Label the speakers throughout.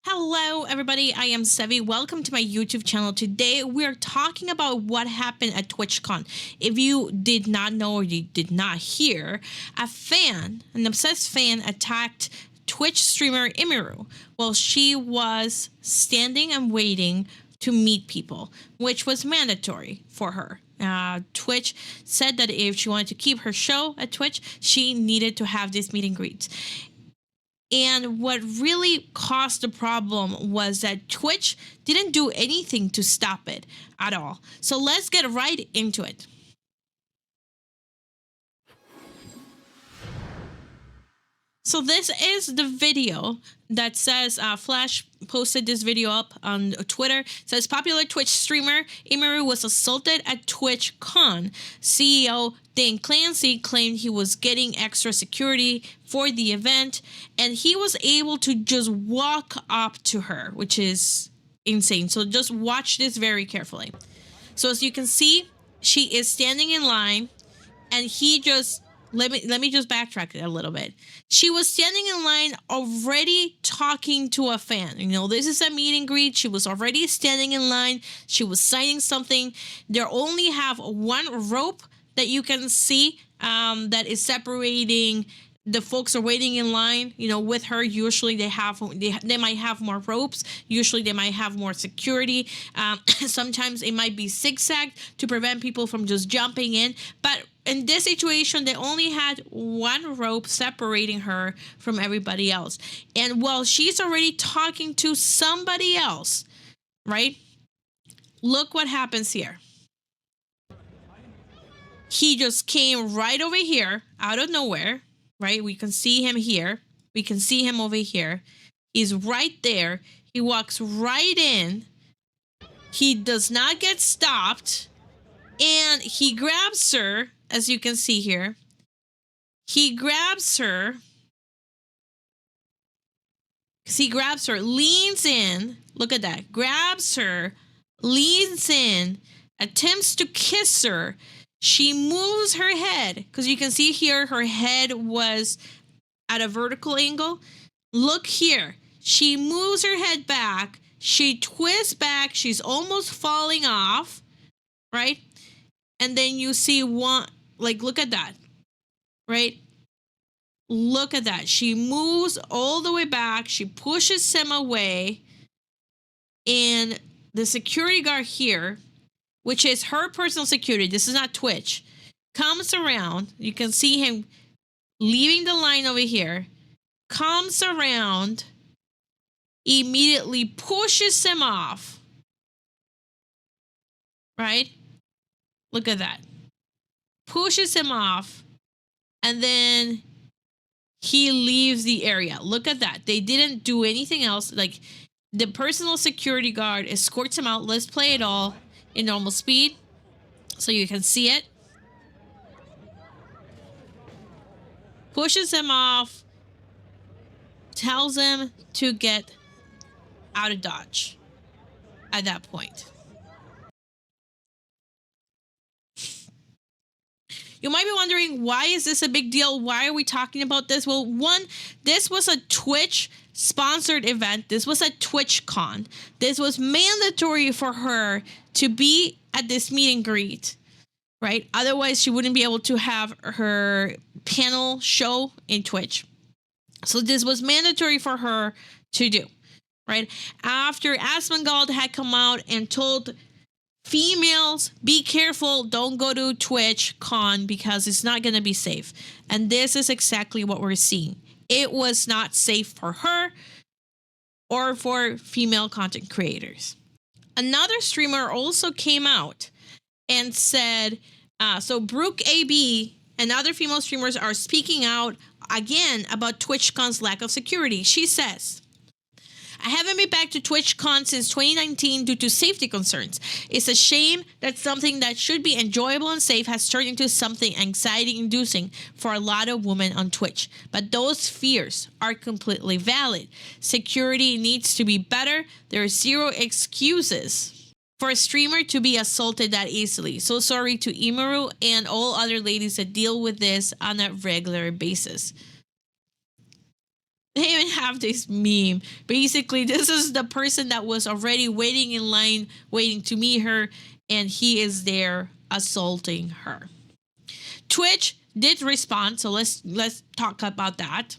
Speaker 1: Hello everybody, I am Sevi. Welcome to my YouTube channel. Today we're talking about what happened at TwitchCon. If you did not know or you did not hear, an obsessed fan attacked Twitch streamer Emiru while she was standing and waiting to meet people, which was mandatory for her. Twitch said that if she wanted to keep her show at Twitch, she needed to have this meet and greet. And what really caused the problem was that Twitch didn't do anything to stop it at all. So let's get right into it. So this is the video that says, Flash posted this video up on Twitter. It says, popular Twitch streamer Emiru was assaulted at TwitchCon. CEO Dan Clancy claimed he was getting extra security for the event, and he was able to just walk up to her, which is insane. So just watch this very carefully. So as you can see, she is standing in line, and he just... Let me just backtrack it a little bit. She was standing in line already talking to a fan. You know, this is a meet and greet. She was already standing in line. She was signing something. They only have one rope that you can see that is separating the folks are waiting in line, you know, with her. Usually they might have more ropes. Usually they might have more security. Sometimes it might be zigzagged to prevent people from just jumping in. But in this situation, they only had one rope separating her from everybody else. And while she's already talking to somebody else, right? Look what happens here. He just came right over here out of nowhere. Right? We can see him here. We can see him over here. He's right there. He walks right in. He does not get stopped. And he grabs her, as you can see here. He grabs her. He grabs her, leans in. Look at that. Grabs her, leans in, attempts to kiss her. She moves her head, because you can see here her head was at a vertical angle. Look here. She moves her head back. She twists back. She's almost falling off, right? And then you see one, like, look at that, right? Look at that. She moves all the way back. She pushes him away. And the security guard here, which is her personal security, this is not Twitch, comes around. You can see him leaving the line over here, comes around, immediately pushes him off, right? Look at that. Pushes him off, and then he leaves the area. Look at that. They didn't do anything else. Like, the personal security guard escorts him out. Let's play it all in normal speed so you can see it. Pushes him off, tells him to get out of Dodge at that point. You might be wondering, why is this a big deal? Why are we talking about this? Well, one, this was a Twitch sponsored event. This was a TwitchCon. This was mandatory for her to be at this meet and greet, right? Otherwise, she wouldn't be able to have her panel show in Twitch. So this was mandatory for her to do, right? After Asmongold had come out and told females, be careful, don't go to TwitchCon because it's not going to be safe. And this is exactly what we're seeing. It was not safe for her or for female content creators. Another streamer also came out and said, so Brooke AB and other female streamers are speaking out again about TwitchCon's lack of security. She says, I haven't been back to TwitchCon since 2019 due to safety concerns. It's a shame that something that should be enjoyable and safe has turned into something anxiety-inducing for a lot of women on Twitch. But those fears are completely valid. Security needs to be better. There are zero excuses for a streamer to be assaulted that easily. So sorry to Emiru and all other ladies that deal with this on a regular basis. They even have this meme. Basically, this is the person that was already waiting in line, waiting to meet her, and he is there assaulting her. Twitch did respond, so let's talk about that.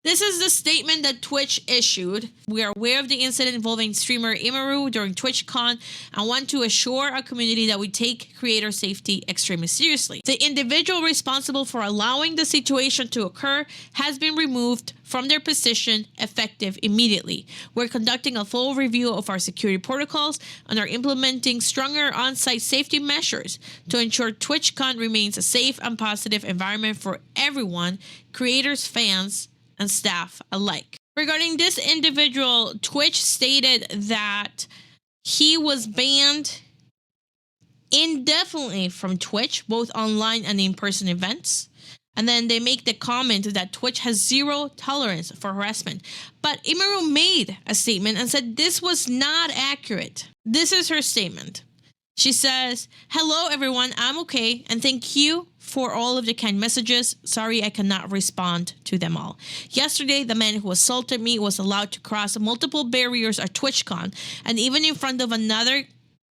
Speaker 1: This is the statement that Twitch issued. We are aware of the incident involving streamer Emiru during TwitchCon and want to assure our community that we take creator safety extremely seriously. The individual responsible for allowing the situation to occur has been removed from their position effective immediately. We're conducting a full review of our security protocols and are implementing stronger on-site safety measures to ensure TwitchCon remains a safe and positive environment for everyone, creators, fans, and staff alike. Regarding this individual, Twitch stated that he was banned indefinitely from Twitch, both online and in-person events. And then they make the comment that Twitch has zero tolerance for harassment. But Emiru made a statement and said this was not accurate. This is her statement. She says, "Hello everyone, I'm okay, and thank you for all of the kind messages. Sorry I cannot respond to them all. Yesterday, the man who assaulted me was allowed to cross multiple barriers at TwitchCon, and even in front of another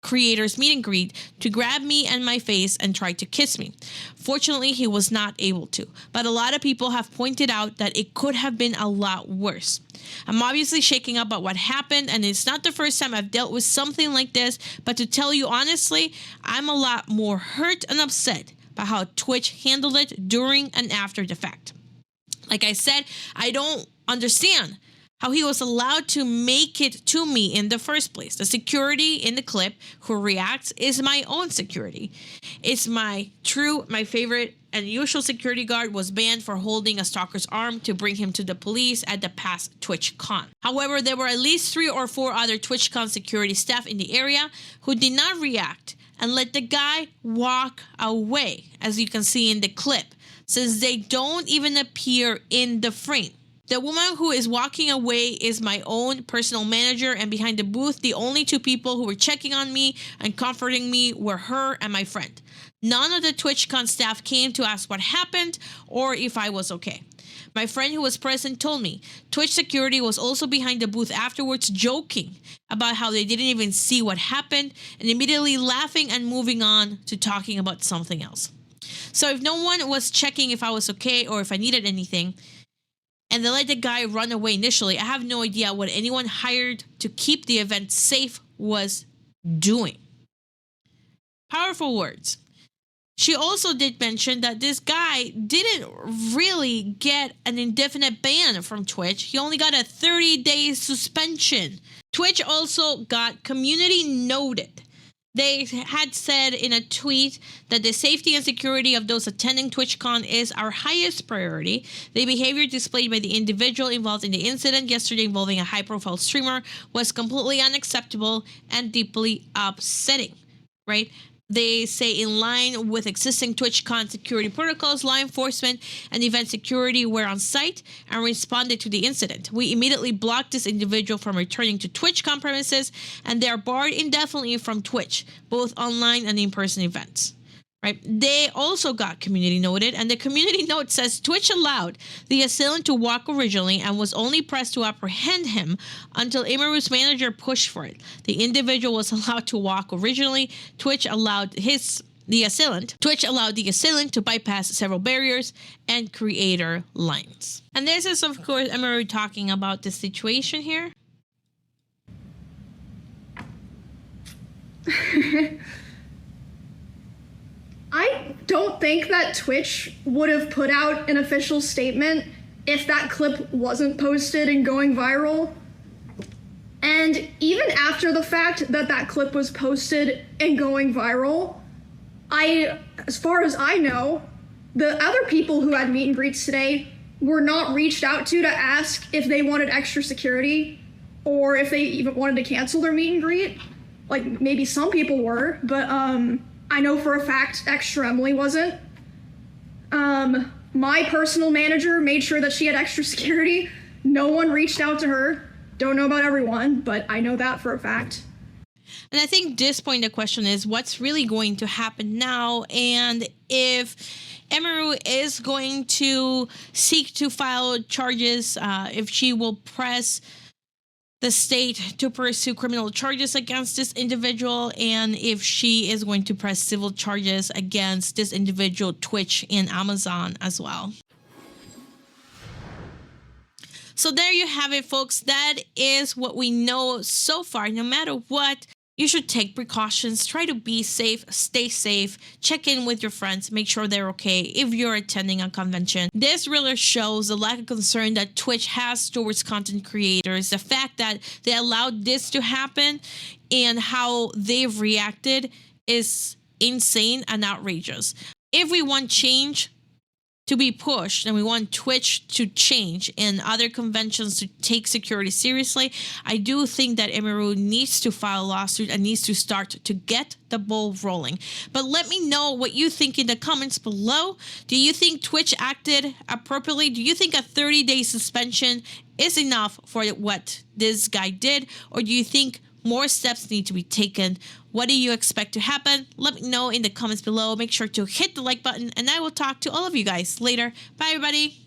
Speaker 1: creators meet and greet, to grab me and my face and try to kiss me. Fortunately, he was not able to, but a lot of people have pointed out that it could have been a lot worse. I'm obviously shaking up at what happened, and it's not the first time I've dealt with something like this, but to tell you honestly, I'm a lot more hurt and upset by how Twitch handled it during and after the fact. Like I said, I don't understand how he was allowed to make it to me in the first place. The security in the clip who reacts is my own security. It's my favorite and usual security guard was banned for holding a stalker's arm to bring him to the police at the past TwitchCon. However, there were at least 3 or 4 other TwitchCon security staff in the area who did not react and let the guy walk away, as you can see in the clip, since they don't even appear in the frame. The woman who is walking away is my own personal manager, and behind the booth, the only 2 people who were checking on me and comforting me were her and my friend. None of the TwitchCon staff came to ask what happened or if I was okay. My friend who was present told me Twitch security was also behind the booth afterwards, joking about how they didn't even see what happened and immediately laughing and moving on to talking about something else. So if no one was checking if I was okay or if I needed anything, and they let the guy run away initially, I have no idea what anyone hired to keep the event safe was doing." Powerful words. She also did mention that this guy didn't really get an indefinite ban from Twitch. He only got a 30-day suspension. Twitch also got community noted. They had said in a tweet that the safety and security of those attending TwitchCon is our highest priority. The behavior displayed by the individual involved in the incident yesterday involving a high-profile streamer was completely unacceptable and deeply upsetting, right? They say in line with existing TwitchCon security protocols, law enforcement and event security were on site and responded to the incident. We immediately blocked this individual from returning to TwitchCon premises, and they are barred indefinitely from Twitch, both online and in-person events. Right? They also got community noted, and the community note says Twitch allowed the assailant to walk originally and was only pressed to apprehend him until Emiru's manager pushed for it. The individual was allowed to walk originally. Twitch allowed the assailant to bypass several barriers and creator lines. And this is, of course, Emiru talking about the situation here.
Speaker 2: I don't think that Twitch would have put out an official statement if that clip wasn't posted and going viral. And even after the fact that that clip was posted and going viral, as far as I know, the other people who had meet and greets today were not reached out to ask if they wanted extra security or if they even wanted to cancel their meet and greet. Like, maybe some people were, but I know for a fact Extra Emily wasn't. My personal manager made sure that she had extra security. No one reached out to her. Don't know about everyone, but I know that for a fact.
Speaker 1: And I think this point, the question is what's really going to happen now, and if Emiru is going to seek to file charges if she will press the state to pursue criminal charges against this individual, and if she is going to press civil charges against this individual, Twitch and Amazon as well. So there you have it, folks. That is what we know so far. No matter what, you should take precautions. Try to be safe, stay safe, check in with your friends, make sure they're okay if you're attending a convention. This really shows the lack of concern that Twitch has towards content creators. The fact that they allowed this to happen and how they've reacted is insane and outrageous. If we want change to be pushed and we want Twitch to change and other conventions to take security seriously, I do think that Emiru needs to file a lawsuit and needs to start to get the ball rolling. But let me know what you think in the comments below. Do you think Twitch acted appropriately? Do you think a 30-day suspension is enough for what this guy did? Or do you think more steps need to be taken? What do you expect to happen? Let me know in the comments below. Make sure to hit the like button, and I will talk to all of you guys later. Bye, everybody.